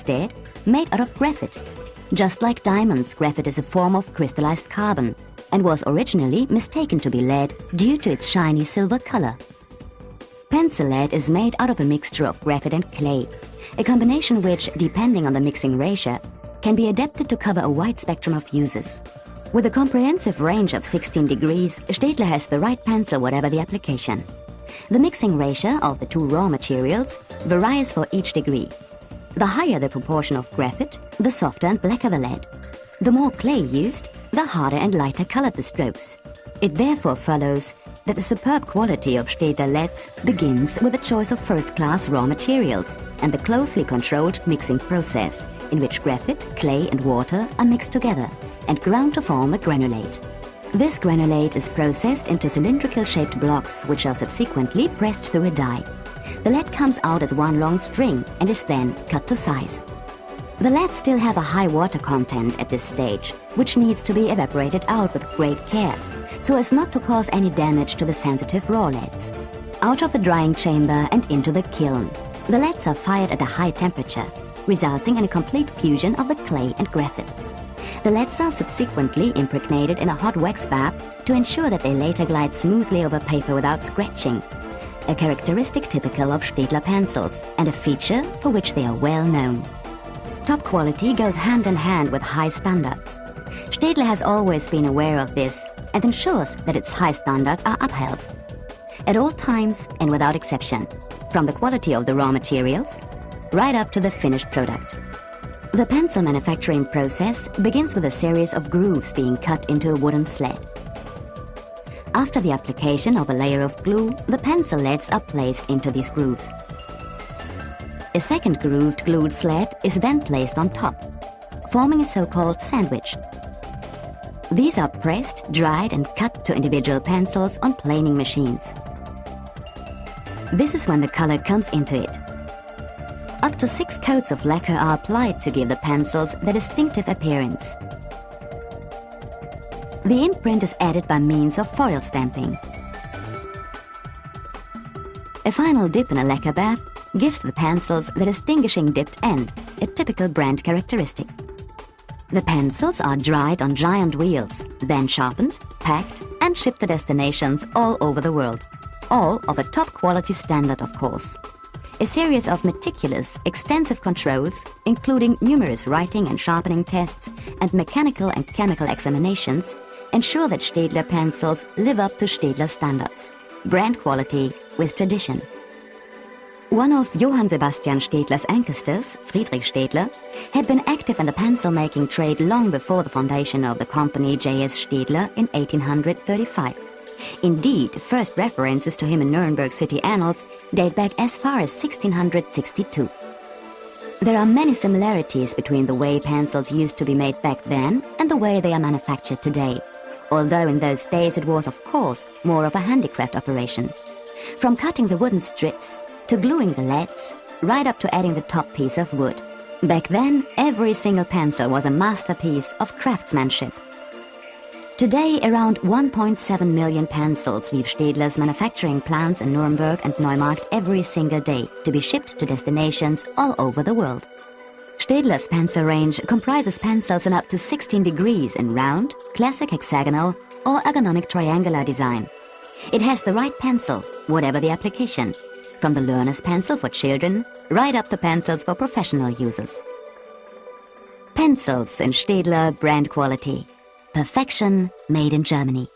instead made out of graphite. Just like diamonds, graphite is a form of crystallized carbon and was originally mistaken to be lead due to its shiny silver color. Pencil lead is made out of a mixture of graphite and clay, a combination which, depending on the mixing ratio, can be adapted to cover a wide spectrum of uses. With a comprehensive range of 16 degrees, Staedtler has the right pencil whatever the application. The mixing ratio of the two raw materials varies for each degree. The higher the proportion of graphite, the softer and blacker the lead. The more clay used, the harder and lighter colored the strokes. It therefore follows that the superb quality of Staedtler leads begins with the choice of first-class raw materials and the closely controlled mixing process in which graphite, clay and water are mixed together and ground to form a granulate. This granulate is processed into cylindrical-shaped blocks which are subsequently pressed through a die. The lead comes out as one long string and is then cut to size. The leads still have a high water content at this stage, which needs to be evaporated out with great care, so as not to cause any damage to the sensitive raw leads. Out of the drying chamber and into the kiln, the leads are fired at a high temperature, resulting in a complete fusion of the clay and graphite. The leads are subsequently impregnated in a hot wax bath to ensure that they later glide smoothly over paper without scratching, a characteristic typical of Staedtler pencils and a feature for which they are well known. Top quality goes hand in hand with high standards. Staedtler has always been aware of this and ensures that its high standards are upheld. At all times and without exception, from the quality of the raw materials, right up to the finished product. The pencil manufacturing process begins with a series of grooves being cut into a wooden sled. After the application of a layer of glue, the pencil leads are placed into these grooves. A second grooved glued sled is then placed on top, forming a so-called sandwich. These are pressed, dried and cut to individual pencils on planing machines. This is when the color comes into it. Up to 6 coats of lacquer are applied to give the pencils their distinctive appearance. The imprint is added by means of foil stamping. A final dip in a lacquer bath gives the pencils the distinguishing dipped end, a typical brand characteristic. The pencils are dried on giant wheels, then sharpened, packed and shipped to destinations all over the world. All of a top quality standard, of course. A series of meticulous, extensive controls, including numerous writing and sharpening tests and mechanical and chemical examinations, ensure that Staedtler pencils live up to Staedtler standards. Brand quality with tradition. One of Johann Sebastian Staedtler's ancestors, Friedrich Staedtler, had been active in the pencil-making trade long before the foundation of the company J.S. Staedtler in 1835. Indeed, first references to him in Nuremberg city annals date back as far as 1662. There are many similarities between the way pencils used to be made back then and the way they are manufactured today, although in those days it was, of course, more of a handicraft operation. From cutting the wooden strips, to gluing the leads, right up to adding the top piece of wood. Back then, every single pencil was a masterpiece of craftsmanship. Today, around 1.7 million pencils leave Staedtler's manufacturing plants in Nuremberg and Neumarkt every single day to be shipped to destinations all over the world. Staedtler's pencil range comprises pencils in up to 16 degrees in round, classic hexagonal or ergonomic triangular design. It has the right pencil, whatever the application, from the learner's pencil for children right up to pencils for professional users. Pencils in Staedtler brand quality. Perfection made in Germany.